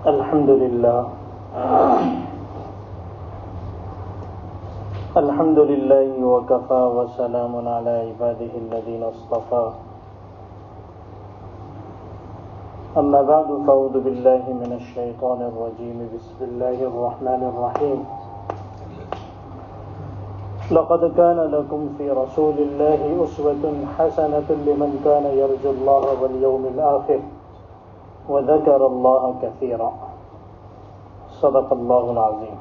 الحمد لله الحمد لله وكفى وسلام على عباده الذين اصطفى أما بعد فأعوذ بالله من الشيطان الرجيم بسم الله الرحمن الرحيم لقد كان لكم في رسول الله أسوة حسنة لمن كان يرجو الله واليوم الآخر وذكر الله كثيرا صدق الله العظيم.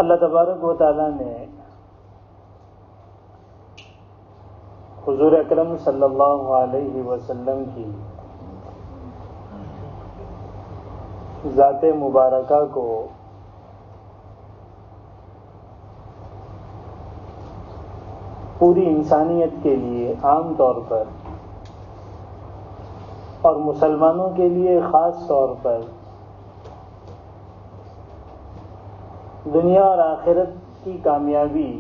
اللہ تبارک و تعالیٰ نے حضور اکرم صلی اللہ علیہ وسلم کی ذات مبارکہ کو پوری انسانیت کے لیے عام طور پر اور مسلمانوں کے لیے خاص طور پر دنیا اور آخرت کی کامیابی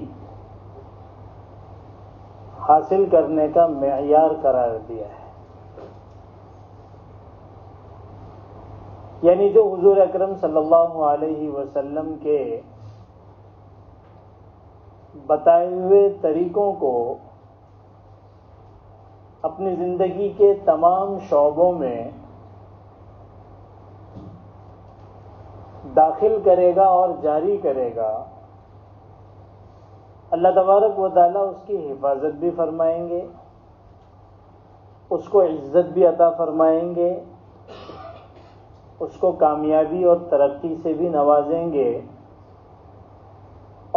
حاصل کرنے کا معیار قرار دیا ہے. یعنی جو حضور اکرم صلی اللہ علیہ وسلم کے بتائے ہوئے طریقوں کو اپنی زندگی کے تمام شعبوں میں داخل کرے گا اور جاری کرے گا، اللہ تبارک و تعالیٰ اس کی حفاظت بھی فرمائیں گے، اس کو عزت بھی عطا فرمائیں گے، اس کو کامیابی اور ترقی سے بھی نوازیں گے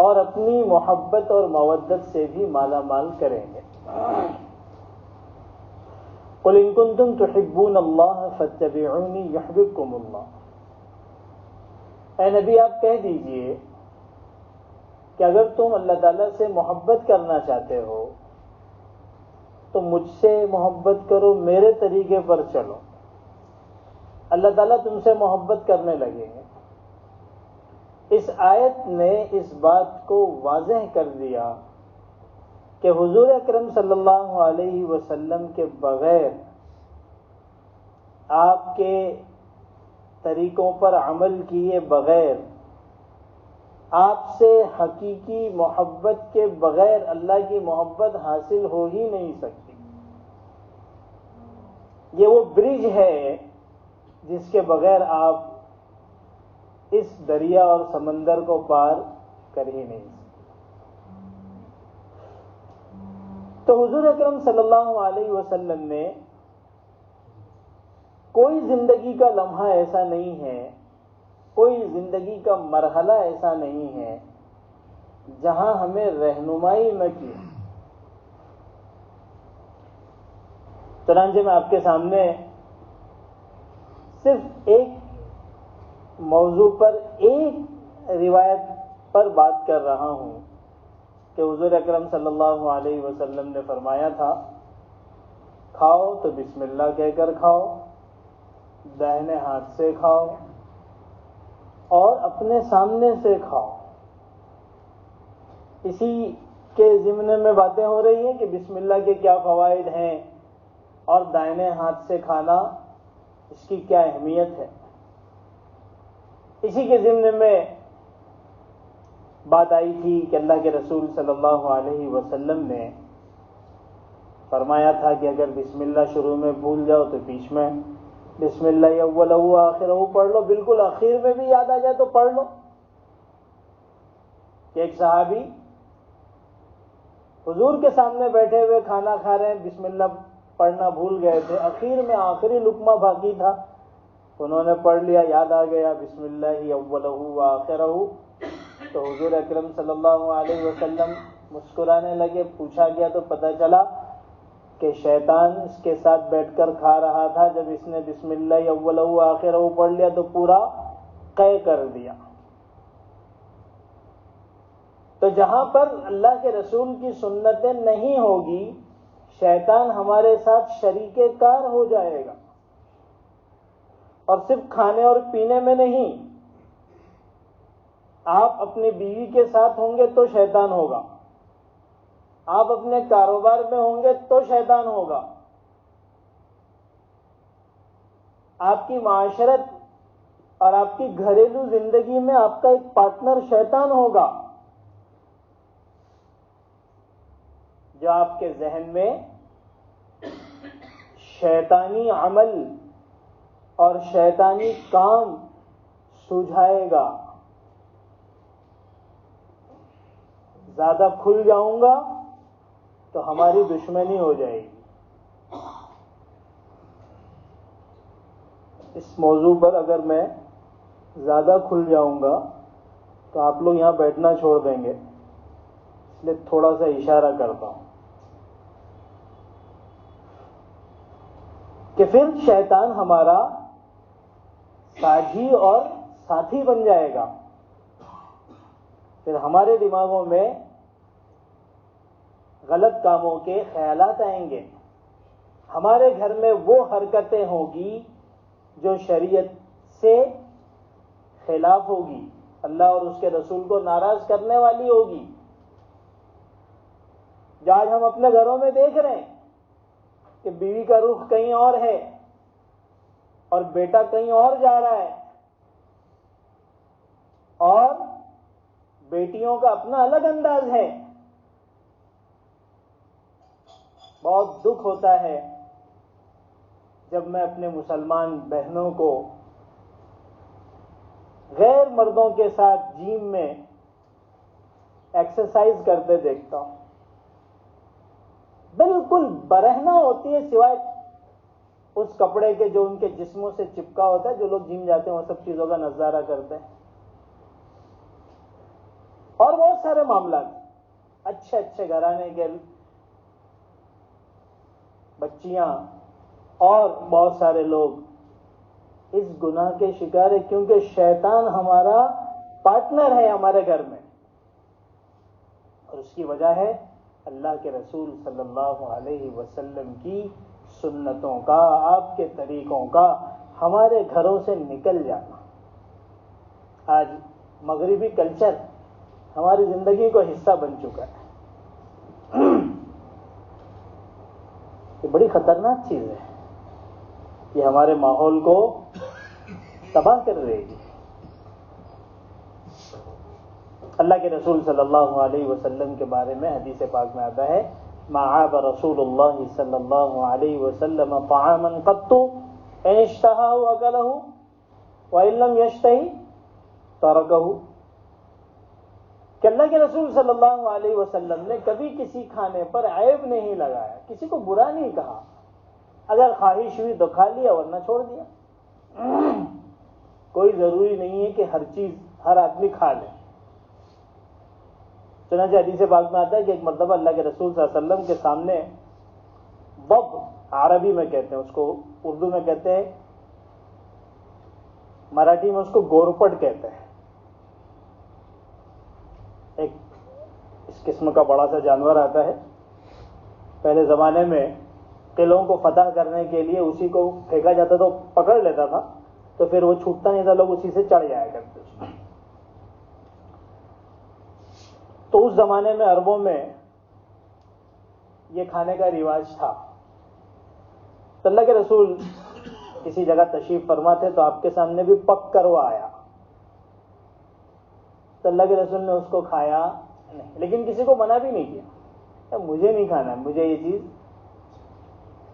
اور اپنی محبت اور مودت سے بھی مالا مال کریں گے. قل ان کنتم تحبون اللہ فاتبعونی یحببکم اللہ. اے نبی آپ کہہ دیجئے کہ اگر تم اللہ تعالیٰ سے محبت کرنا چاہتے ہو تو مجھ سے محبت کرو، میرے طریقے پر چلو، اللہ تعالیٰ تم سے محبت کرنے لگیں گے. اس آیت نے اس بات کو واضح کر دیا کہ حضور اکرم صلی اللہ علیہ وسلم کے بغیر، آپ کے طریقوں پر عمل کیے بغیر، آپ سے حقیقی محبت کے بغیر اللہ کی محبت حاصل ہو ہی نہیں سکتی. یہ وہ برج ہے جس کے بغیر آپ اس دریا اور سمندر کو پار کر ہی نہیں سکتے. تو حضور اکرم صلی اللہ علیہ وسلم نے کوئی زندگی کا لمحہ ایسا نہیں ہے، کوئی زندگی کا مرحلہ ایسا نہیں ہے جہاں ہمیں رہنمائی نہ کی. چنانچہ میں آپ کے سامنے صرف ایک موضوع پر، ایک روایت پر بات کر رہا ہوں کہ حضور اکرم صلی اللہ علیہ وسلم نے فرمایا تھا، کھاؤ تو بسم اللہ کہہ کر کھاؤ، داہنے ہاتھ سے کھاؤ اور اپنے سامنے سے کھاؤ. اسی کے ضمن میں باتیں ہو رہی ہیں کہ بسم اللہ کے کیا فوائد ہیں اور دائنے ہاتھ سے کھانا اس کی کیا اہمیت ہے. اسی کے ضمن میں بات آئی تھی کہ اللہ کے رسول صلی اللہ علیہ وسلم نے فرمایا تھا کہ اگر بسم اللہ شروع میں بھول جاؤ تو بیچ میں بسم اللہ اولہ آخرہ پڑھ لو، بالکل اخیر میں بھی یاد آ جائے تو پڑھ لو. ایک صحابی حضور کے سامنے بیٹھے ہوئے کھانا کھا رہے ہیں، بسم اللہ پڑھنا بھول گئے تھے، اخیر میں آخری لقمہ باقی تھا، انہوں نے پڑھ لیا، یاد آ گیا بسم اللہ اولہ آخرہ. تو حضور اکرم صلی اللہ علیہ وسلم مسکرانے لگے. پوچھا گیا تو پتہ چلا کہ شیطان اس کے ساتھ بیٹھ کر کھا رہا تھا. جب اس نے بسم اللہ اولہ آخرہ پڑھ لیا تو پورا قے کر دیا. تو جہاں پر اللہ کے رسول کی سنتیں نہیں ہوگی، شیطان ہمارے ساتھ شریک کار ہو جائے گا. اور صرف کھانے اور پینے میں نہیں، آپ اپنی بیوی کے ساتھ ہوں گے تو شیطان ہوگا، آپ اپنے کاروبار میں ہوں گے تو شیطان ہوگا، آپ کی معاشرت اور آپ کی گھریلو زندگی میں آپ کا ایک پارٹنر شیطان ہوگا، جو آپ کے ذہن میں شیطانی عمل اور شیطانی کام سوجھائے گا۔ زیادہ کھل جاؤں گا تو ہماری دشمنی ہو جائے گی۔ اس موضوع پر اگر میں زیادہ کھل جاؤں گا تو آپ لوگ یہاں بیٹھنا چھوڑ دیں گے، اس لیے تھوڑا سا اشارہ کرتا ہوں کہ پھر شیطان ہمارا ساجھی اور ساتھی بن جائے گا۔ پھر ہمارے دماغوں میں غلط کاموں کے خیالات آئیں گے، ہمارے گھر میں وہ حرکتیں ہوں گی جو شریعت سے خلاف ہوگی، اللہ اور اس کے رسول کو ناراض کرنے والی ہوگی۔ جو آج ہم اپنے گھروں میں دیکھ رہے ہیں کہ بیوی کا رخ کہیں اور ہے اور بیٹا کہیں اور جا رہا ہے، اور بیٹیوں کا اپنا الگ انداز ہے۔ بہت دکھ ہوتا ہے جب میں اپنے مسلمان بہنوں کو غیر مردوں کے ساتھ جم میں ایکسرسائز کرتے دیکھتا ہوں۔ بالکل برہنہ ہوتی ہے، سوائے اس کپڑے کے جو ان کے جسموں سے چپکا ہوتا ہے۔ جو لوگ جم جاتے ہیں وہ سب چیزوں کا نظارہ کرتے ہیں، اور بہت سارے معاملات، اچھے اچھے گھرانے کے بچیاں اور بہت سارے لوگ اس گناہ کے شکار ہیں، کیونکہ شیطان ہمارا پارٹنر ہے ہمارے گھر میں، اور اس کی وجہ ہے اللہ کے رسول صلی اللہ علیہ وسلم کی سنتوں کا، آپ کے طریقوں کا ہمارے گھروں سے نکل جانا۔ آج مغربی کلچر ہماری زندگی کو حصہ بن چکا ہے۔ یہ بڑی خطرناک چیز ہے، یہ ہمارے ماحول کو تباہ کر رہے گی۔ اللہ کے رسول صلی اللہ علیہ وسلم کے بارے میں حدیث پاک میں آتا ہے، ما عاب رسول اللہ صلی اللہ علیہ وسلم طعاما قط ان اشتهى اكله وان لم يشتهي تركه، کہ اللہ کے رسول صلی اللہ علیہ وسلم نے کبھی کسی کھانے پر عیب نہیں لگایا، کسی کو برا نہیں کہا، اگر خواہش ہوئی تو کھا لیا ورنہ چھوڑ دیا۔ کوئی ضروری نہیں ہے کہ ہر چیز ہر آدمی کھا لے۔ چنانچہ حدیث پاک میں آتا ہے کہ ایک مرتبہ اللہ کے رسول صلی اللہ علیہ وسلم کے سامنے بب، عربی میں کہتے ہیں اس کو، اردو میں کہتے ہیں، مراٹھی میں اس کو گورپٹ کہتے ہیں، ایک اس قسم کا بڑا سا جانور آتا ہے۔ پہلے زمانے میں قلعوں کو فتح کرنے کے لیے اسی کو پھینکا جاتا تو پکڑ لیتا تھا، تو پھر وہ چھوٹتا نہیں تھا، لوگ اسی سے چڑھ جایا کرتے تھے۔ تو اس زمانے میں عربوں میں یہ کھانے کا رواج تھا۔ تو اللہ کے رسول کسی جگہ تشریف فرما تھے تو آپ کے سامنے بھی پک کر وہ آیا، تو اللہ کے رسول نے اس کو کھایا نہیں، لیکن کسی کو منع بھی نہیں کیا، مجھے نہیں کھانا، مجھے یہ چیز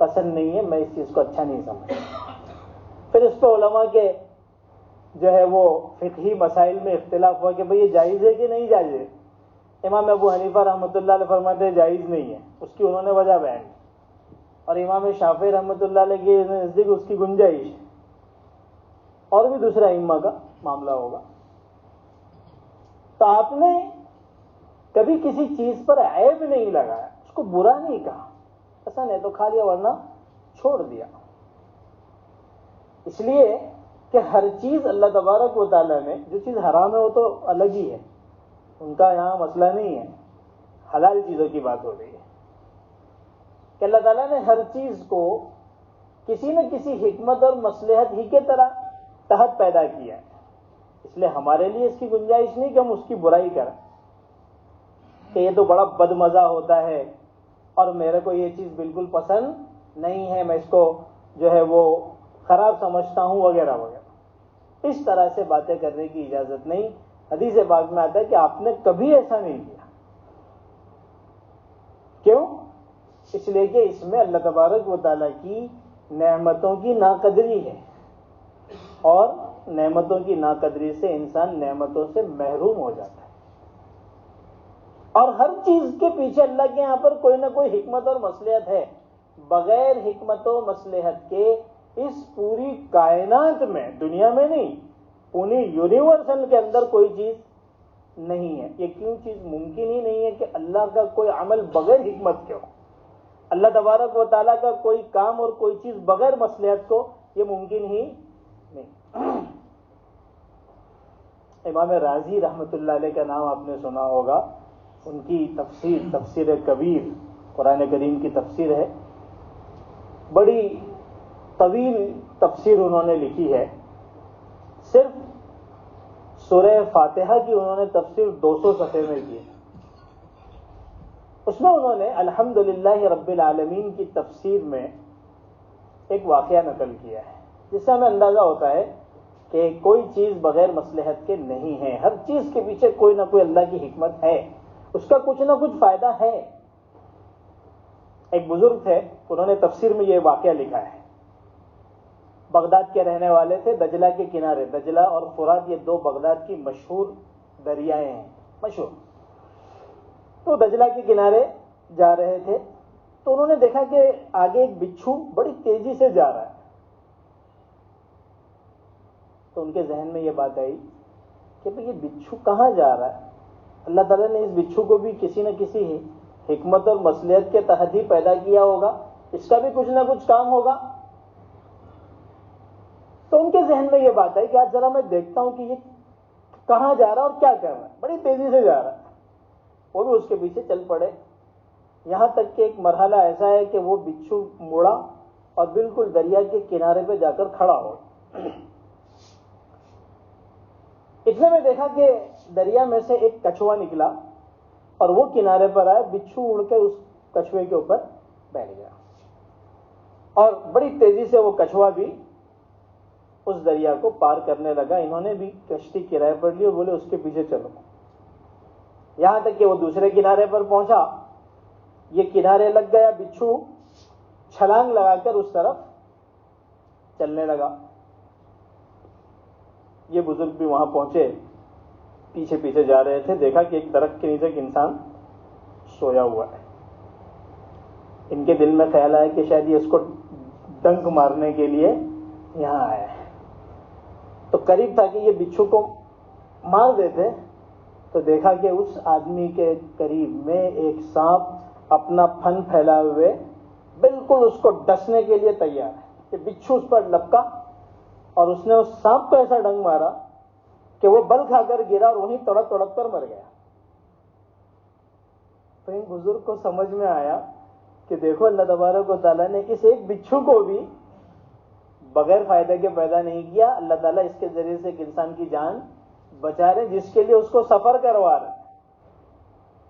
پسند نہیں ہے، میں اس چیز کو اچھا نہیں سمجھتا۔ پھر اس پہ علماء کے جو ہے وہ فقہی مسائل میں اختلاف ہوا کہ بھئی یہ جائز ہے کہ نہیں جائز ہے۔ امام ابو حنیفہ رحمۃ اللہ علیہ فرماتے ہیں جائز نہیں ہے، اس کی انہوں نے وجہ بیان کی، اور امام شافعی رحمۃ اللہ علیہ کے نزدیک اس کی گنجائش ہے، اور بھی دوسرا ائمہ کا معاملہ ہوگا۔ تو آپ نے کبھی کسی چیز پر عیب نہیں لگایا، اس کو برا نہیں کہا، پسند ہے تو کھا لیا ورنہ چھوڑ دیا، اس لیے کہ ہر چیز اللہ تبارک و تعالیٰ نے، جو چیز حرام ہے وہ تو الگ ہی ہے، ان کا یہاں مسئلہ نہیں ہے، حلال چیزوں کی بات ہو رہی ہے کہ اللہ تعالیٰ نے ہر چیز کو کسی نہ کسی حکمت اور مصلحت ہی کے طرح تحت پیدا کیا ہے، اس لیے ہمارے لیے اس کی گنجائش نہیں کہ ہم اس کی برائی کریں۔ کہ یہ تو بڑا بدمزہ ہوتا ہے اور میرے کو یہ چیز بالکل پسند نہیں ہے، میں اس کو جو ہے وہ خراب سمجھتا ہوں وغیرہ وغیرہ، اس طرح سے باتیں کرنے کی اجازت نہیں۔ حدیث پاک میں آتا ہے کہ آپ نے کبھی ایسا نہیں کیا۔ کیوں؟ اس لیے کہ اس میں اللہ تبارک و تعالیٰ کی نعمتوں کی ناقدری ہے، اور نعمتوں کی ناقدری سے انسان نعمتوں سے محروم ہو جاتا ہے۔ اور ہر چیز کے پیچھے اللہ کے یہاں پر کوئی نہ کوئی حکمت اور مصلحت ہے۔ بغیر حکمت و مصلحت کے اس پوری کائنات میں، دنیا میں نہیں، پوری یونیورسل کے اندر کوئی چیز نہیں ہے۔ یہ کیوں چیز ممکن ہی نہیں ہے کہ اللہ کا کوئی عمل بغیر حکمت کے ہو، اللہ تبارک و تعالیٰ کا کوئی کام اور کوئی چیز بغیر مصلحت کو، یہ ممکن ہی نہیں۔ امام رازی رحمۃ اللہ علیہ کا نام آپ نے سنا ہوگا، ان کی تفسیر کبیر، قرآن کریم کی تفسیر ہے، بڑی طویل تفسیر انہوں نے لکھی ہے۔ صرف سورہ فاتحہ کی انہوں نے تفسیر 200 صفحے میں کی ہے۔ اس میں انہوں نے الحمدللہ رب العالمین کی تفسیر میں ایک واقعہ نقل کیا ہے، جس سے ہمیں اندازہ ہوتا ہے کہ کوئی چیز بغیر مصلحت کے نہیں ہے، ہر چیز کے پیچھے کوئی نہ کوئی اللہ کی حکمت ہے، اس کا کچھ نہ کچھ فائدہ ہے۔ ایک بزرگ تھے، انہوں نے تفسیر میں یہ واقعہ لکھا ہے۔ بغداد کے رہنے والے تھے، دجلہ کے کنارے، دجلہ اور فرات یہ دو بغداد کی مشہور دریائیں ہیں، مشہور۔ تو دجلہ کے کنارے جا رہے تھے تو انہوں نے دیکھا کہ آگے ایک بچھو بڑی تیزی سے جا رہا ہے۔ تو ان کے ذہن میں یہ بات آئی کہ بھئی یہ بچھو کہاں جا رہا ہے؟ اللہ تعالیٰ نے اس بچھو کو بھی کسی نہ کسی حکمت اور مصلحت کے تحت ہی پیدا کیا ہوگا، اس کا بھی کچھ نہ کچھ کام ہوگا۔ تو ان کے ذہن میں یہ بات آئی کہ آج ذرا میں دیکھتا ہوں کہ یہ کہاں جا رہا ہے اور کیا کر رہا ہے، بڑی تیزی سے جا رہا ہے۔ وہ بھی اس کے پیچھے چل پڑے، یہاں تک کہ ایک مرحلہ ایسا ہے کہ وہ بچھو مڑا اور بالکل دریا کے کنارے پہ جا کر کھڑا ہو۔ اتنے میں دیکھا کہ دریا میں سے ایک کچھوا نکلا اور وہ کنارے پر آئے، بچھو اڑ کے اس کچھوے کے اوپر بیٹھ گیا، اور بڑی تیزی سے وہ کچھوا بھی اس دریا کو پار کرنے لگا۔ انہوں نے بھی کشتی کرائے پر لی اور بولے اس کے پیچھے چلو، یہاں تک کہ وہ دوسرے کنارے پر پہنچا، یہ کنارے لگ گیا، بچھو چھلانگ لگا کر اس طرف چلنے لگا۔ یہ بزرگ بھی وہاں پہنچے، پیچھے پیچھے جا رہے تھے، دیکھا کہ ایک درخت کے نیچے ایک انسان سویا ہوا ہے۔ ان کے دل میں خیال آیا کہ شاید یہ اس کو ڈنک مارنے کے لیے یہاں آیا ہے۔ تو قریب تھا کہ یہ بچھو کو مار دیتے، تو دیکھا کہ اس آدمی کے قریب میں ایک سانپ اپنا پھن پھیلا ہوئے بالکل اس کو ڈسنے کے لیے تیار ہے۔ کہ بچھو اس پر لپکا اور اس نے اس سانپ کو ایسا ڈنگ مارا کہ وہ بل کھا کر گرا اور وہیں تڑپ تڑپ کر مر گیا۔ تو ان بزرگ کو سمجھ میں آیا کہ دیکھو اللہ تبارک و تعالیٰ نے اس ایک بچھو کو بھی بغیر فائدے کے پیدا نہیں کیا، اللہ تعالیٰ اس کے ذریعے سے ایک انسان کی جان بچا رہے، جس کے لیے اس کو سفر کروا رہے۔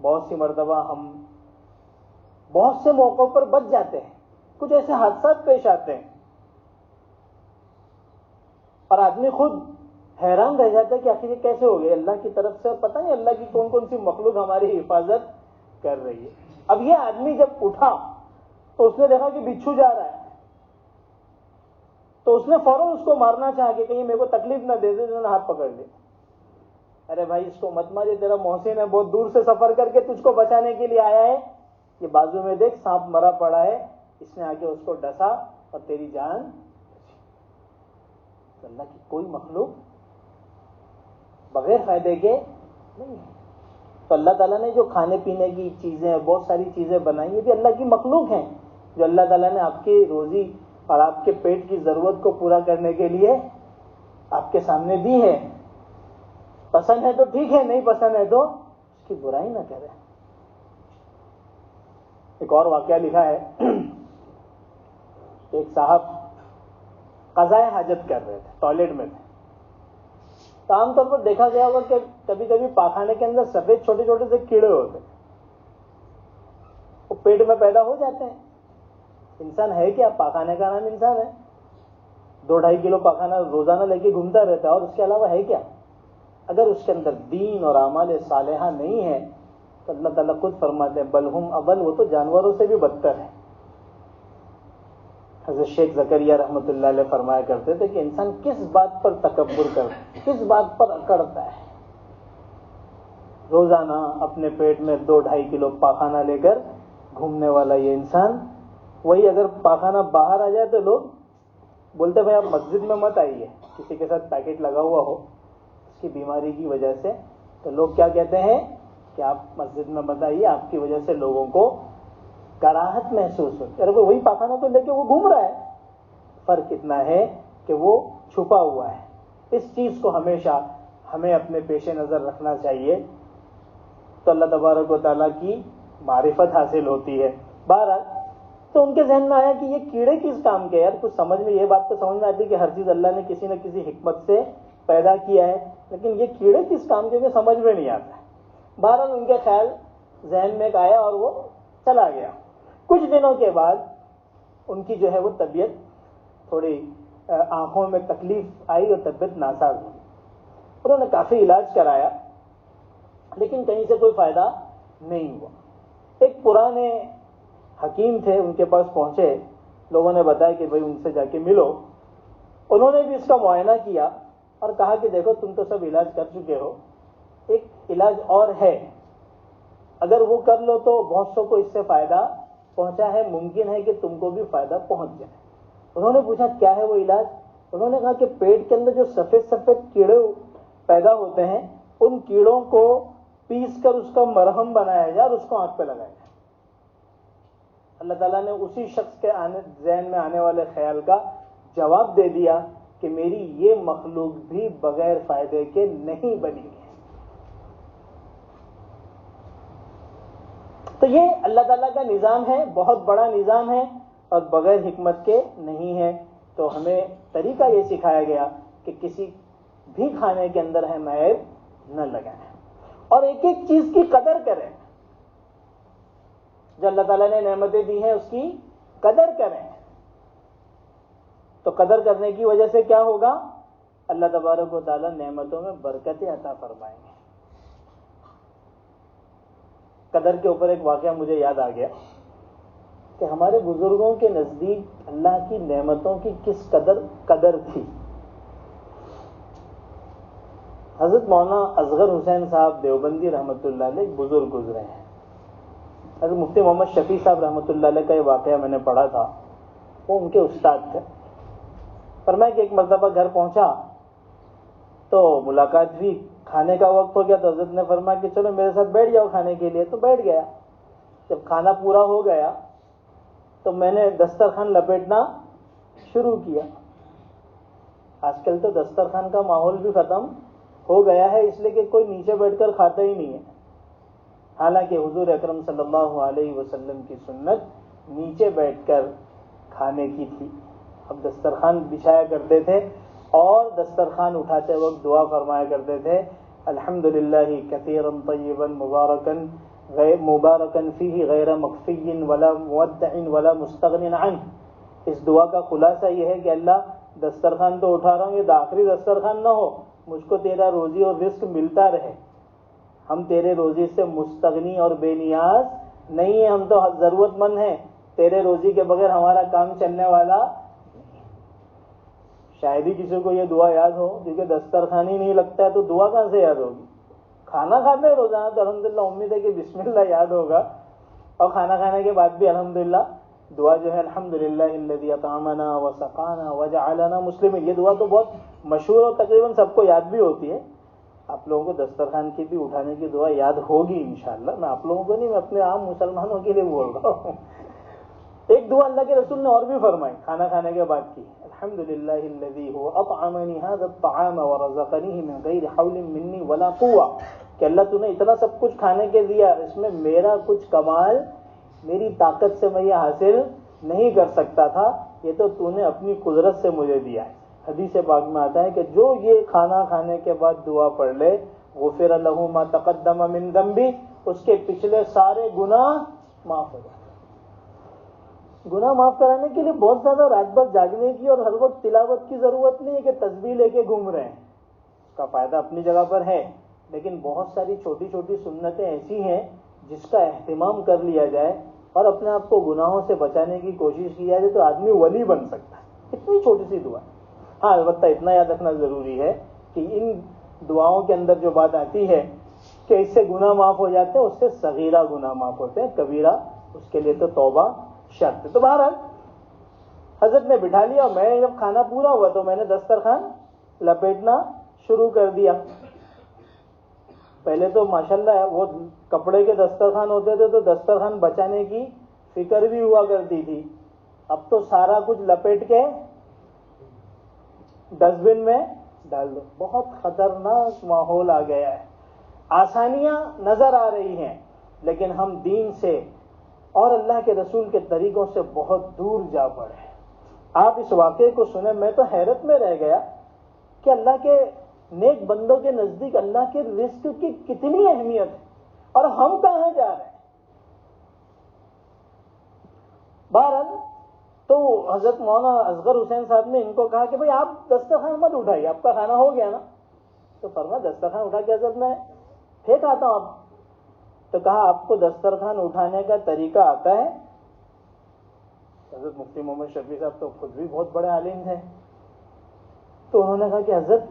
بہت سی مرتبہ ہم بہت سے موقعوں پر بچ جاتے ہیں، کچھ ایسے حادثات پیش آتے ہیں اور آدمی خود حیران رہ جاتا ہے کہ آخر یہ کیسے ہو گئے اللہ کی طرف سے، اور پتہ نہیں اللہ کی کون کون سی مخلوق ہماری حفاظت کر رہی ہے۔ اب یہ آدمی جب اٹھا تو اس نے دیکھا کہ بچھو جا رہا ہے، تو اس نے فوراً اس کو مارنا چاہا کہ کہیں میرے کو تکلیف نہ دے دے، انہوں نے ہاتھ پکڑ لیا۔ ارے بھائی اس کو مت مار، یہ تیرا محسن ہے، بہت دور سے سفر کر کے تجھ کو بچانے کے لیے آیا ہے، یہ بازو میں دیکھ سانپ مرا پڑا ہے، اس نے آ کے اس کو ڈسا اور تیری جان بچی۔ تو اللہ کی کوئی مخلوق بغیر فائدے کے نہیں ہے۔ تو اللہ تعالیٰ نے جو کھانے پینے کی چیزیں، بہت ساری چیزیں بنائی، یہ بھی اللہ کی مخلوق ہیں، جو اللہ تعالیٰ نے آپ کی روزی اور آپ کے پیٹ کی ضرورت کو پورا کرنے کے لیے آپ کے سامنے دی ہے۔ پسند ہے تو ٹھیک ہے، نہیں پسند ہے تو اس کی برائی نہ کرے۔ ایک اور واقعہ لکھا ہے، ایک صاحب قضائے حاجت کر رہے تھے، ٹوائلٹ میں تھے۔ تو عام طور پر دیکھا گیا ہوگا کہ کبھی کبھی پاخانے کے اندر سفید چھوٹے چھوٹے سے کیڑے ہوتے ہیں، پیٹ میں پیدا ہو جاتے ہیں. انسان ہے کیا؟ پاخانے کا نام انسان ہے. 2-2.5 کلو پاخانہ روزانہ لے کے گھومتا رہتا ہے، اور اس کے علاوہ ہے کیا؟ اگر اس کے اندر دین اور اعمال صالحہ نہیں ہے تو اللہ تعالیٰ خود فرماتے ہیں بلہم اضل، وہ تو جانوروں سے بھی بدتر ہے. حضرت شیخ زکریا رحمۃ اللہ علیہ فرمایا کرتے تھے کہ انسان کس بات پر تکبر کرتا ہے، کس بات پر اکڑتا ہے. روزانہ اپنے پیٹ میں 2-2.5 کلو پاخانہ لے کر گھومنے والا یہ انسان، وہی اگر پاخانہ باہر آ جائے تو لوگ بولتے بھائی آپ مسجد میں مت آئیے. کسی کے ساتھ پیکٹ لگا ہوا ہو اس کی بیماری کی وجہ سے، تو لوگ کیا کہتے ہیں کہ آپ مسجد میں مت آئیے، آپ کی وجہ سے لوگوں کو کراہت محسوس ہوتی ہے. ارے وہی پاخانہ تو لے کے وہ گھوم رہا ہے. فرق اتنا ہے کہ وہ چھپا ہوا ہے. اس چیز کو ہمیشہ ہمیں اپنے پیش نظر رکھنا چاہیے، تو اللہ تبارک و تعالیٰ کی معرفت حاصل ہوتی ہے. بہرحال تو ان کے ذہن میں آیا کہ یہ کیڑے کس کام کے؟ یار کچھ سمجھ میں، یہ بات تو سمجھ میں آتی کہ ہر چیز اللہ نے کسی نہ کسی حکمت سے پیدا کیا ہے، لیکن یہ کیڑے کس کام کے سمجھ میں نہیں آتا. بہرحال ان کے خیال ذہن میں ایک آیا اور وہ چلا گیا. کچھ دنوں کے بعد ان کی جو ہے وہ طبیعت تھوڑی آنکھوں میں تکلیف آئی اور طبیعت ناساز ہوئی. انہوں نے کافی علاج کرایا لیکن کہیں سے کوئی فائدہ نہیں ہوا. ایک پرانے حکیم تھے، ان کے پاس پہنچے، لوگوں نے بتایا کہ بھائی ان سے جا کے ملو. انہوں نے بھی اس کا معائنہ کیا اور کہا کہ دیکھو تم تو سب علاج کر چکے ہو، ایک علاج اور ہے، اگر وہ کر لو تو بہت سو کو اس سے فائدہ پہنچا ہے، ممکن ہے کہ تم کو بھی فائدہ پہنچ جائے. انہوں نے پوچھا کیا ہے وہ علاج؟ انہوں نے کہا کہ پیٹ کے اندر جو سفید سفید کیڑے پیدا ہوتے ہیں، ان کیڑوں کو پیس کر اس کا مرہم بنایا جائے اور اس کو آنکھ پہ لگایا جائے. اللہ تعالیٰ نے اسی شخص کے ذہن میں آنے والے خیال کا جواب دے دیا کہ میری یہ مخلوق بھی بغیر فائدے کے نہیں بنی ہے. تو یہ اللہ تعالیٰ کا نظام ہے، بہت بڑا نظام ہے اور بغیر حکمت کے نہیں ہے. تو ہمیں طریقہ یہ سکھایا گیا کہ کسی بھی کھانے کے اندر ہے عیب نہ لگائیں اور ایک ایک چیز کی قدر کریں. جو اللہ تعالیٰ نے نعمتیں دی ہیں اس کی قدر کریں. تو قدر کرنے کی وجہ سے کیا ہوگا؟ اللہ تبارک و تعالیٰ نعمتوں میں برکتیں عطا فرمائیں گے. قدر کے اوپر ایک واقعہ مجھے یاد آ گیا کہ ہمارے بزرگوں کے نزدیک اللہ کی نعمتوں کی کس قدر تھی. حضرت مولانا اصغر حسین صاحب دیوبندی رحمۃ اللہ علیہ ایک بزرگ گزرے ہیں. حضرت مفتی محمد شفیع صاحب رحمۃ اللہ علیہ کا یہ واقعہ میں نے پڑھا تھا، وہ ان کے استاد تھے. فرمایا کہ ایک مرتبہ گھر پہنچا تو ملاقات ہوئی، کھانے کا وقت ہو گیا تو حضرت نے فرمایا کہ چلو میرے ساتھ بیٹھ جاؤ کھانے کے لیے. تو بیٹھ گیا. جب کھانا پورا ہو گیا تو میں نے دسترخوان لپیٹنا شروع کیا. آج کل تو دسترخوان کا ماحول بھی ختم ہو گیا ہے، اس لیے کہ کوئی نیچے بیٹھ کر کھاتا ہی نہیں ہے. حالانکہ حضور اکرم صلی اللہ علیہ وسلم کی سنت نیچے بیٹھ کر کھانے کی تھی. اب دسترخوان بچھایا کرتے تھے اور دسترخوان اٹھاتے وقت دعا فرمایا کرتے تھے الحمدللہ کثیرا طیبا مبارکا فیہ غیر مخفی ولا مودع ولا مستغن عنہ. اس دعا کا خلاصہ یہ ہے کہ اللہ دسترخوان تو اٹھا رہا ہوں، یہ آخری دسترخوان نہ ہو، مجھ کو تیرا روزی اور رزق ملتا رہے. ہم تیرے روزی سے مستغنی اور بے نیاز نہیں ہیں، ہم تو ضرورت مند ہیں، تیرے روزی کے بغیر ہمارا کام چلنے والا. شاید ہی کسی کو یہ دعا یاد ہو، کیونکہ دسترخوان ہی نہیں لگتا ہے تو دعا کہاں سے یاد ہوگی. کھانا کھاتے ہیں روزانہ تو الحمدللہ امید ہے کہ بسم اللہ یاد ہوگا، اور کھانا کھانے کے بعد بھی الحمدللہ دعا جو ہے الحمدللہ الذی اطعمنا وسقانا وجعلنا مسلمین، یہ دعا تو بہت مشہور اور تقریباً سب کو یاد بھی ہوتی ہے. آپ لوگوں کو دسترخوان کی بھی اٹھانے کی دعا یاد ہوگی انشاءاللہ. میں آپ لوگوں کو نہیں، میں اپنے عام مسلمانوں کے لیے بول رہا ہوں. ایک دعا اللہ کے رسول نے اور بھی فرمائی کھانا کھانے کے بعد کی، الحمدللہ الذی هو اطعمنی هذا الطعام ورزقنیہ من غیر حول منی ولا قوہ، کہ اللہ تو نے اتنا سب کچھ کھانے کے دیا، اس میں میرا کچھ کمال میری طاقت سے میں یہ حاصل نہیں کر سکتا تھا، یہ تو نے اپنی قدرت سے مجھے دیا ہے. حدیث پاک میں آتا ہے کہ جو یہ کھانا کھانے کے بعد دعا پڑھ لے غفر لہ ما تقدم من ذنبی، اس کے پچھلے سارے گناہ معاف ہو جائیں. گناہ معاف کرانے کے لیے بہت زیادہ رات بھر جاگنے کی اور ہر وقت تلاوت کی ضرورت نہیں ہے کہ تسبیح لے کے گھوم رہے ہیں. اس کا فائدہ اپنی جگہ پر ہے، لیکن بہت ساری چھوٹی چھوٹی سنتیں ایسی ہیں جس کا اہتمام کر لیا جائے اور اپنے آپ کو گناہوں سے بچانے کی کوشش کی جائے تو آدمی ولی بن سکتا ہے. اتنی چھوٹی سی دعا. ہاں البتہ اتنا یاد رکھنا ضروری ہے کہ ان دعاؤں کے اندر جو بات آتی ہے کہ اس سے گناہ معاف ہو جاتے ہیں، اس سے صغیرہ گناہ معاف ہوتے ہیں، کبیرہ اس کے لیے تو توبہ شرط ہے. تو بہرحال حضرت نے بٹھا لیا اور میں جب کھانا پورا ہوا تو میں نے دسترخوان لپیٹنا شروع کر دیا. پہلے تو ماشاءاللہ وہ کپڑے کے دسترخوان ہوتے تھے تو دسترخوان بچانے کی فکر بھی ہوا کرتی تھی. اب تو سارا کچھ لپیٹ کے ڈسٹ بن میں ڈال دو. بہت خطرناک ماحول آ گیا ہے. آسانیاں نظر آ رہی ہیں لیکن ہم دین سے اور اللہ کے رسول کے طریقوں سے بہت دور جا پڑے. آپ اس واقعے کو سنیں، میں تو حیرت میں رہ گیا کہ اللہ کے نیک بندوں کے نزدیک اللہ کے رزق کی کتنی اہمیت ہے اور ہم کہاں جا رہے ہیں. بہرحال تو حضرت مولانا اصغر حسین صاحب نے ان کو کہا کہ بھئی آپ دسترخوان مت اٹھائیے، آپ کا کھانا ہو گیا نا. تو فرمایا دسترخوان اٹھا کے حضرت میں پھینک آتا ہوں. آپ تو کہا آپ کو دسترخوان اٹھانے کا طریقہ آتا ہے؟ حضرت مفتی محمد شفیع صاحب تو خود بھی بہت بڑے عالم تھے. تو انہوں نے کہا کہ حضرت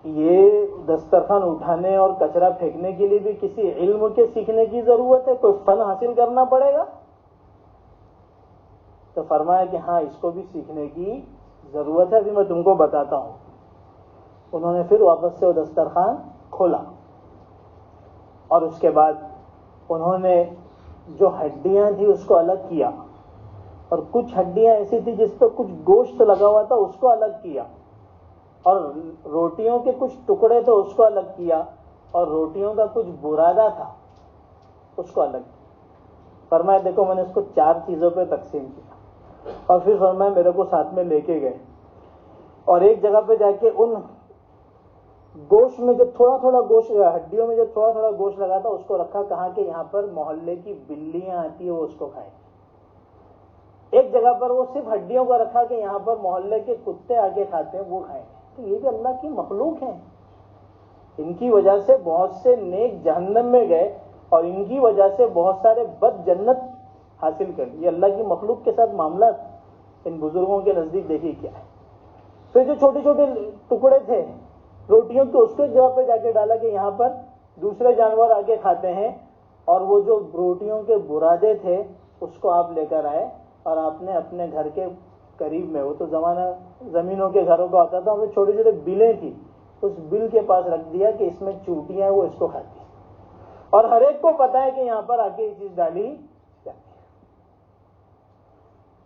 یہ دسترخوان اٹھانے اور کچرا پھینکنے کے لیے بھی کسی علم کے سیکھنے کی ضرورت ہے، کوئی فن حاصل کرنا پڑے گا؟ تو فرمایا کہ ہاں اس کو بھی سیکھنے کی ضرورت ہے، ابھی میں تم کو بتاتا ہوں. انہوں نے پھر واپس سے وہ دسترخوان کھولا اور اس کے بعد انہوں نے جو ہڈیاں تھی اس کو الگ کیا اور کچھ ہڈیاں ایسی تھی جس پہ کچھ گوشت لگا ہوا تھا اس کو الگ کیا اور روٹیوں کے کچھ ٹکڑے تھے اس کو الگ کیا اور روٹیوں کا کچھ برادہ تھا اس کو الگ کیا. فرمایا دیکھو میں نے اس کو 4 چیزوں پہ تقسیم کیا اور پھر فرمایا میرے کو ساتھ میں لے کے گئے اور ایک جگہ پہ جا کے ان گوشت میں جو تھوڑا تھوڑا گوشت، ہڈیوں میں جو تھوڑا تھوڑا گوشت لگا تھا اس کو رکھا، کہا کہ یہاں پر محلے کی بلیاں آتی ہیں وہ اس کو کھائیں. ایک جگہ پر وہ صرف ہڈیوں کا رکھا کہ یہاں پر محلے کے کتے آ کے کھاتے ہیں وہ کھائیں. تو یہ بھی اللہ کی مخلوق ہیں، ان کی وجہ سے بہت سے نیک جہنم میں گئے اور ان کی وجہ سے بہت سارے بد جنت حاصل کر. یہ اللہ کی مخلوق کے ساتھ معاملات ان بزرگوں کے نزدیک دیکھیے کیا ہے. پھر جو چھوٹے چھوٹے ٹکڑے تھے روٹیوں کے اس کے جگہ پہ جا کے ڈالا کہ یہاں پر دوسرے جانور آ کے کھاتے ہیں اور وہ جو روٹیوں کے برادے تھے اس کو آپ لے کر آئے اور آپ نے اپنے گھر کے قریب میں، وہ تو زمانہ زمینوں کے گھروں کا ہوتا تھا، وہ چھوٹے چھوٹے بلیں تھی اس بل کے پاس رکھ دیا کہ اس میں چوٹیاں وہ اس کو کھاتی ہیں اور ہر ایک کو پتا ہے کہ یہاں پر آ کے یہ چیز ڈالی جاتی ہے.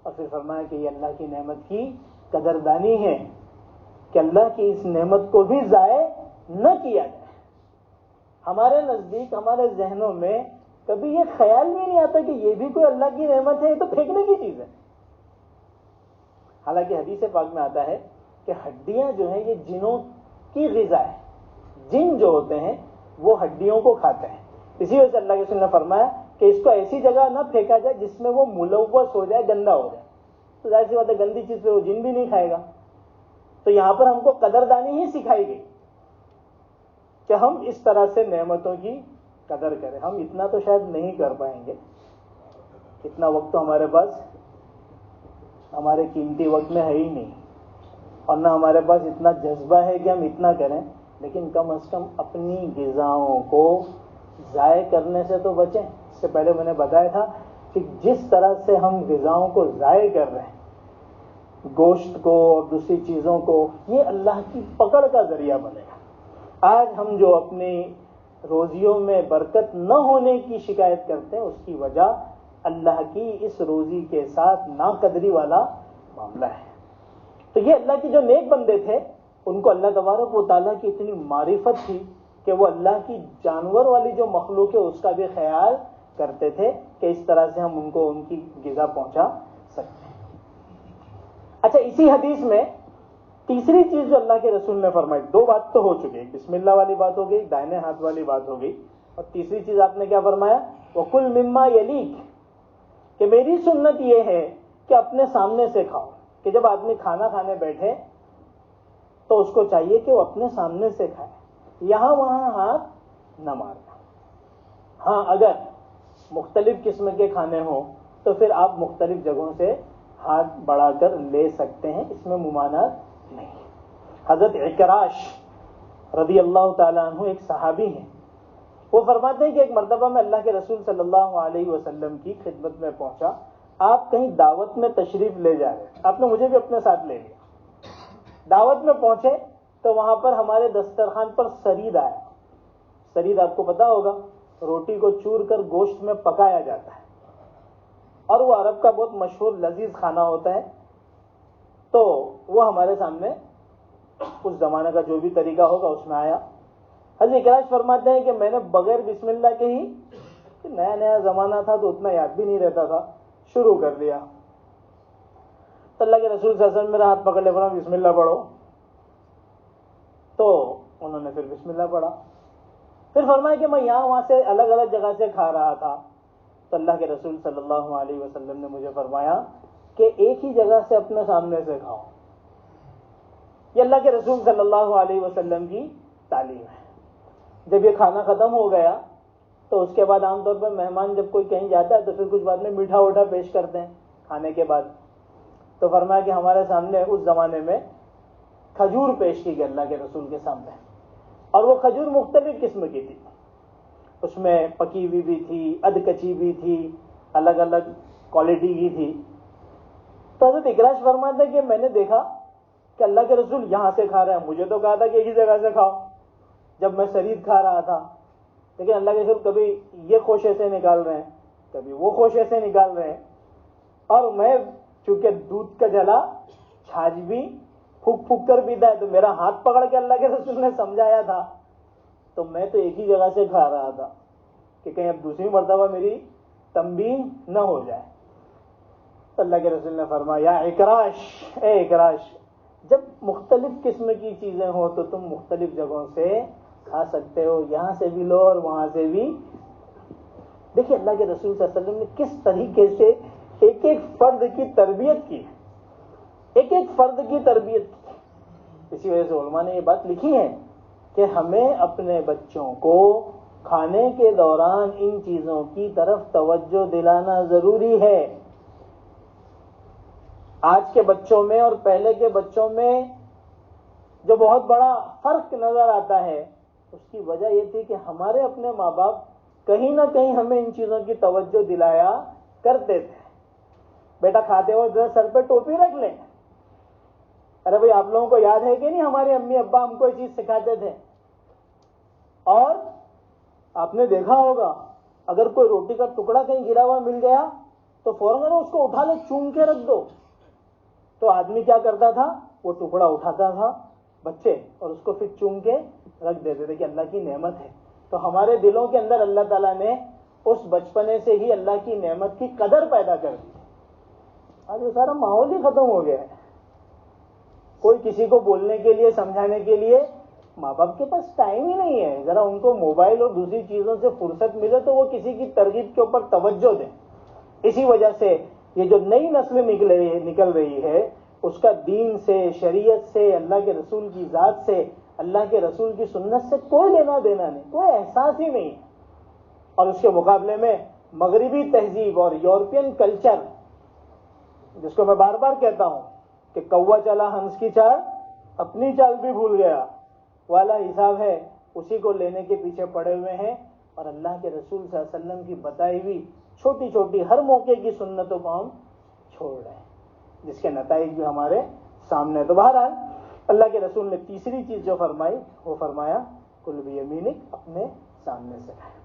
اور پھر فرمایا کہ یہ اللہ کی نعمت کی قدردانی ہے کہ اللہ کی اس نعمت کو بھی ضائع نہ کیا جائے. ہمارے نزدیک ہمارے ذہنوں میں کبھی یہ خیال بھی نہیں آتا کہ یہ بھی کوئی اللہ کی نعمت ہے، یہ تو پھینکنے کی چیز ہے. حالانکہ حدیث پاک میں آتا ہے کہ ہڈیاں جو ہیں یہ جنوں کی غذا ہے. جن جو ہوتے ہیں وہ ہڈیوں کو کھاتے ہیں. اسی وجہ سے اللہ کے رسول نے فرمایا کہ اس کو ایسی جگہ نہ پھینکا جائے جس میں وہ ملوث ہو جائے، گندا ہو جائے. تو ظاہر سی بات ہے گندی چیز پہ وہ جن بھی نہیں کھائے گا. تو یہاں پر ہم کو قدردانی ہی سکھائی گئی کہ ہم اس طرح سے نعمتوں کی قدر کریں. ہم اتنا تو شاید نہیں کر پائیں گے، اتنا وقت تو ہمارے پاس، ہمارے قیمتی وقت میں ہے ہی نہیں اور نہ ہمارے پاس اتنا جذبہ ہے کہ ہم اتنا کریں. لیکن کم از کم اپنی غذاؤں کو ضائع کرنے سے تو بچیں. اس سے پہلے میں نے بتایا تھا کہ جس طرح سے ہم غذاؤں کو ضائع کر رہے ہیں، گوشت کو اور دوسری چیزوں کو، یہ اللہ کی پکڑ کا ذریعہ بنے گا. آج ہم جو اپنی روزیوں میں برکت نہ ہونے کی شکایت کرتے ہیں اس کی وجہ اللہ کی اس روزی کے ساتھ ناقدری والا معاملہ ہے. تو یہ اللہ کے جو نیک بندے تھے ان کو اللہ تبارک و تعالیٰ کی اتنی معرفت تھی کہ وہ اللہ کی جانور والی جو مخلوق ہے اس کا بھی خیال کرتے تھے کہ اس طرح سے ہم ان کو ان کی غذا پہنچا سکتے ہیں. اچھا، اسی حدیث میں تیسری چیز جو اللہ کے رسول نے فرمائی، 2 بات تو ہو چکی، ایک بسم اللہ والی بات ہو گئی، دائنے ہاتھ والی بات ہو گئی، اور تیسری چیز آپ نے کیا فرمایا؟ وَكُلْ مِمَّا يَلِيكَ، کہ میری سنت یہ ہے کہ اپنے سامنے سے کھاؤ، کہ جب آدمی کھانا کھانے بیٹھے تو اس کو چاہیے کہ وہ اپنے سامنے سے کھائے، یہاں وہاں ہاتھ نہ مارنا۔ ہاں اگر مختلف قسم کے کھانے ہوں تو پھر آپ مختلف جگہوں سے ہاتھ بڑھا کر لے سکتے ہیں، اس میں ممانعت نہیں۔ حضرت عکراش رضی اللہ تعالیٰ عنہ ایک صحابی ہیں، وہ فرماتے ہیں کہ ایک مرتبہ میں اللہ کے رسول صلی اللہ علیہ وسلم کی خدمت میں پہنچا، آپ کہیں دعوت میں تشریف لے جا رہے، آپ نے مجھے بھی اپنے ساتھ لے لیا۔ دعوت میں پہنچے تو وہاں پر ہمارے دسترخوان پر سرید آیا۔ سرید آپ کو پتا ہوگا، روٹی کو چور کر گوشت میں پکایا جاتا ہے، اور وہ عرب کا بہت مشہور لذیذ کھانا ہوتا ہے۔ تو وہ ہمارے سامنے اس زمانے کا جو بھی طریقہ ہوگا اس میں آیا۔ حضرت عکراش فرماتے ہیں کہ میں نے بغیر بسم اللہ کے ہی، نیا نیا زمانہ تھا تو اتنا یاد بھی نہیں رہتا تھا، شروع کر دیا۔ تو اللہ کے رسول صلی اللہ علیہ وسلم میرا ہاتھ پکڑ لے، فرمایا بسم اللہ پڑھو۔ تو انہوں نے پھر بسم اللہ پڑھا۔ پھر فرمایا کہ میں یہاں وہاں سے الگ الگ جگہ سے کھا رہا تھا، تو اللہ کے رسول صلی اللہ علیہ وسلم نے مجھے فرمایا کہ ایک ہی جگہ سے اپنے سامنے سے کھاؤ۔ یہ اللہ کے رسول صلی اللہ علیہ وسلم کی تعلیم ہے۔ جب یہ کھانا ختم ہو گیا تو اس کے بعد عام طور پر مہمان جب کوئی کہیں جاتا ہے تو پھر کچھ بعد میں میٹھا ووٹھا پیش کرتے ہیں کھانے کے بعد۔ تو فرمایا کہ ہمارے سامنے اس زمانے میں کھجور پیش کی گئی اللہ کے رسول کے سامنے، اور وہ کھجور مختلف قسم کی تھی، اس میں پکی ہوئی بھی تھی، ادھ کچی بھی تھی، الگ الگ کوالٹی کی تھی۔ تو حضرت عکراش فرماتے ہیں کہ میں نے دیکھا کہ اللہ کے رسول یہاں سے کھا رہے ہیں، مجھے تو کہا تھا کہ ایک ہی جگہ سے کھاؤ جب میں سرید کھا رہا تھا، لیکن اللہ کے رسول کبھی یہ خوشے سے نکال رہے ہیں، کبھی وہ خوشے سے نکال رہے ہیں، اور میں چونکہ دودھ کا جلا چھاچھ بھی پھونک پھونک کر پیتا ہے، تو میرا ہاتھ پکڑ کے اللہ کے رسول نے سمجھایا تھا، تو میں تو ایک ہی جگہ سے کھا رہا تھا کہ کہیں اب دوسری مرتبہ میری تنبیہ نہ ہو جائے۔ تو اللہ کے رسول نے فرمایا یا عکراش، اے عکراش، جب مختلف قسم کی چیزیں ہوں تو تم مختلف جگہوں سے کھا سکتے ہو، یہاں سے بھی لو اور وہاں سے بھی۔ دیکھیے اللہ کے رسول صلی اللہ علیہ وسلم نے کس طریقے سے ایک ایک فرد کی تربیت کی، ایک ایک فرد کی تربیت کی۔ اسی وجہ سے علماء نے یہ بات لکھی ہے کہ ہمیں اپنے بچوں کو کھانے کے دوران ان چیزوں کی طرف توجہ دلانا ضروری ہے۔ آج کے بچوں میں اور پہلے کے بچوں میں جو بہت بڑا فرق نظر آتا ہے، اس کی وجہ یہ تھی کہ ہمارے اپنے ماں باپ کہیں نہ کہیں ہمیں ان چیزوں کی توجہ دلایا کرتے تھے۔ بیٹا کھاتے ہو ذرا سر پہ ٹوپی رکھ لیں، ارے بھائی آپ لوگوں کو یاد ہے کہ نہیں ہمارے امی ابا ہم کو یہ چیز سکھاتے تھے۔ اور آپ نے دیکھا ہوگا اگر کوئی روٹی کا ٹکڑا کہیں گرا ہوا مل گیا تو فوراً اس کو اٹھا لو، چوم کے رکھ دو۔ تو آدمی کیا کرتا تھا، وہ ٹکڑا اٹھاتا تھا بچے اور اس کو پھر چوم کے رکھ دیتے تھے کہ اللہ کی نعمت ہے۔ تو ہمارے دلوں کے اندر اللہ تعالیٰ نے اس بچپنے سے ہی اللہ کی نعمت کی قدر پیدا کر دی۔ آج وہ سارا ماحول ہی ختم ہو گیا ہے، کوئی کسی کو بولنے کے لیے سمجھانے کے لیے ماں باپ کے پاس ٹائم ہی نہیں ہے۔ ذرا ان کو موبائل اور دوسری چیزوں سے فرصت ملے تو وہ کسی کی ترغیب کے اوپر توجہ دیں۔ اسی وجہ سے یہ جو نئی نسل نکل رہی ہے اس کا دین سے، شریعت سے، اللہ کے رسول کی ذات سے، اللہ کے رسول کی سنت سے کوئی لینا دینا نہیں، کوئی احساس ہی نہیں۔ اور اس کے مقابلے میں مغربی تہذیب اور یورپین کلچر، جس کو میں بار بار کہتا ہوں کہ کوا چلا ہنس کی چال، اپنی چال بھی بھول گیا والا حساب ہے، اسی کو لینے کے پیچھے پڑے ہوئے ہیں، اور اللہ کے رسول صلی اللہ علیہ وسلم کی بتائی ہوئی چھوٹی چھوٹی ہر موقع کی سنتوں کو ہم چھوڑ رہے ہیں، جس کے نتائج بھی ہمارے سامنے۔ تو بہرحال اللہ کے رسول نے تیسری چیز جو فرمائی وہ فرمایا کل بیمینک، اپنے سامنے سے کھائے۔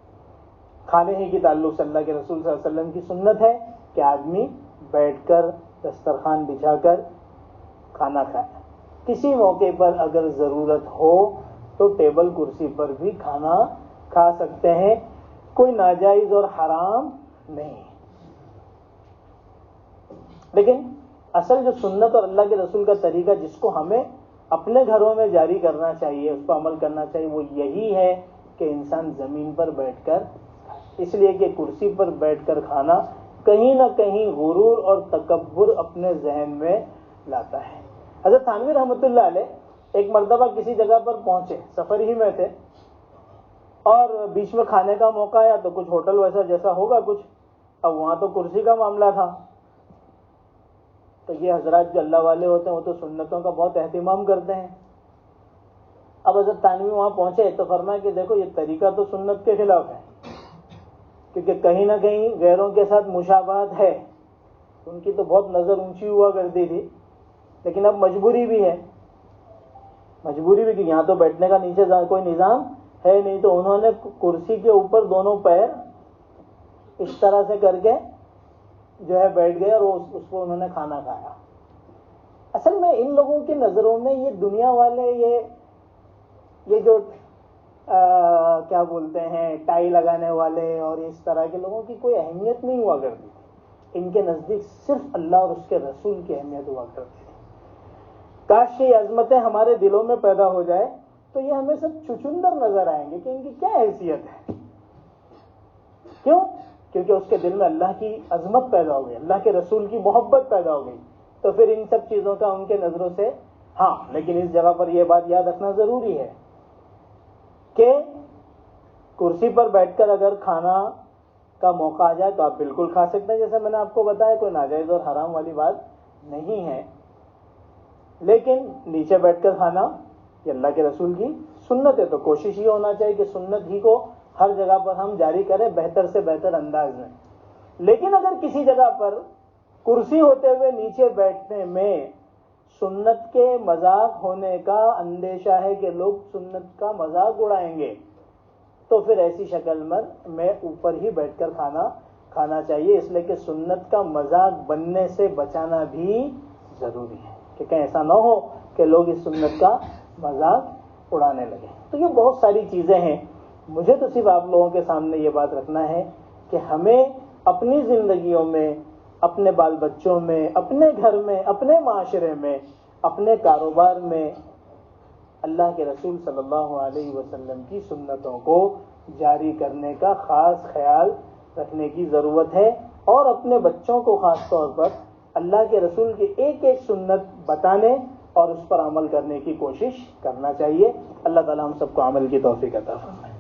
کھانے ہی کی تعلق سے اللہ کے رسول صلی اللہ علیہ وسلم کی سنت ہے کہ آدمی بیٹھ کر دسترخوان بچھا کر کھانا کھائے۔ کسی موقع پر اگر ضرورت ہو تو ٹیبل کرسی پر بھی کھانا کھا سکتے ہیں، کوئی ناجائز اور حرام نہیں۔ لیکن اصل جو سنت اور اللہ کے رسول کا طریقہ جس کو ہمیں اپنے گھروں میں جاری کرنا چاہیے، اس پر عمل کرنا چاہیے، وہ یہی ہے کہ انسان زمین پر بیٹھ کر، اس لیے کہ کرسی پر بیٹھ کر کھانا کہیں نہ کہیں غرور اور تکبر اپنے ذہن میں لاتا ہے. حضرت تھانوی رحمۃ اللہ علیہ ایک مرتبہ کسی جگہ پر پہنچے، سفر ہی میں تھے، اور بیچ میں کھانے کا موقع آیا تو کچھ ہوٹل ویسا جیسا ہوگا کچھ، اب وہاں تو کرسی کا معاملہ تھا. تو یہ حضرات جو اللہ والے ہوتے ہیں وہ تو سنتوں کا بہت اہتمام کرتے ہیں. اب حضرت تھانوی وہاں پہنچے تو فرمایا کہ دیکھو یہ طریقہ تو سنت کے خلاف ہے، کیونکہ کہیں نہ کہیں غیروں کے ساتھ مشابہت ہے. ان کی تو بہت نظر اونچی ہوا کرتی تھی، لیکن اب مجبوری بھی ہے، مجبوری بھی کہ یہاں تو بیٹھنے کا نیچے کوئی نظام ہے نہیں. تو انہوں نے کرسی کے اوپر دونوں پیر اس طرح سے کر کے جو ہے بیٹھ گئے اور اس کو انہوں نے کھانا کھایا. اصل میں ان لوگوں کی نظروں میں یہ دنیا والے یہ جو کیا بولتے ہیں ٹائی لگانے والے اور اس طرح کے لوگوں کی کوئی اہمیت نہیں ہوا کرتی. ان کے نزدیک صرف اللہ اور اس کے رسول کی اہمیت ہوا کرتی ہے. کاش یہ عظمتیں ہمارے دلوں میں پیدا ہو جائے تو یہ ہمیں سب چچندر نظر آئیں گے کہ ان کی کیا حیثیت ہے. کیوں؟ کیونکہ اس کے دل میں اللہ کی عظمت پیدا ہو گئی، اللہ کے رسول کی محبت پیدا ہو گئی. تو پھر ان سب چیزوں کا ان کے نظروں سے ہاں. لیکن اس جگہ پر یہ بات یاد رکھنا ضروری ہے کہ کرسی پر بیٹھ کر اگر کھانا کا موقع آ جائے تو آپ بالکل کھا سکتے ہیں، جیسے میں نے آپ کو بتایا کوئی ناجائز اور حرام والی بات نہیں ہے. لیکن نیچے بیٹھ کر کھانا یہ اللہ کے رسول کی سنت ہے. تو کوشش یہ ہونا چاہیے کہ سنت ہی کو ہر جگہ پر ہم جاری کریں بہتر سے بہتر انداز میں. لیکن اگر کسی جگہ پر کرسی ہوتے ہوئے نیچے بیٹھنے میں سنت کے مذاق ہونے کا اندیشہ ہے کہ لوگ سنت کا مذاق اڑائیں گے، تو پھر ایسی شکل میں اوپر ہی بیٹھ کر کھانا چاہیے. اس لیے کہ سنت کا مذاق بننے سے بچانا بھی ضروری ہے کہ کہیں ایسا نہ ہو کہ لوگ اس سنت کا مذاق اڑانے لگے. تو یہ بہت ساری چیزیں ہیں. مجھے تو صرف آپ لوگوں کے سامنے یہ بات رکھنا ہے کہ ہمیں اپنی زندگیوں میں، اپنے بال بچوں میں، اپنے گھر میں، اپنے معاشرے میں، اپنے کاروبار میں اللہ کے رسول صلی اللہ علیہ وسلم کی سنتوں کو جاری کرنے کا خاص خیال رکھنے کی ضرورت ہے، اور اپنے بچوں کو خاص طور پر اللہ کے رسول کی ایک ایک سنت بتانے اور اس پر عمل کرنے کی کوشش کرنا چاہیے. اللہ تعالی ہم سب کو عمل کی توفیق عطا فرمائے.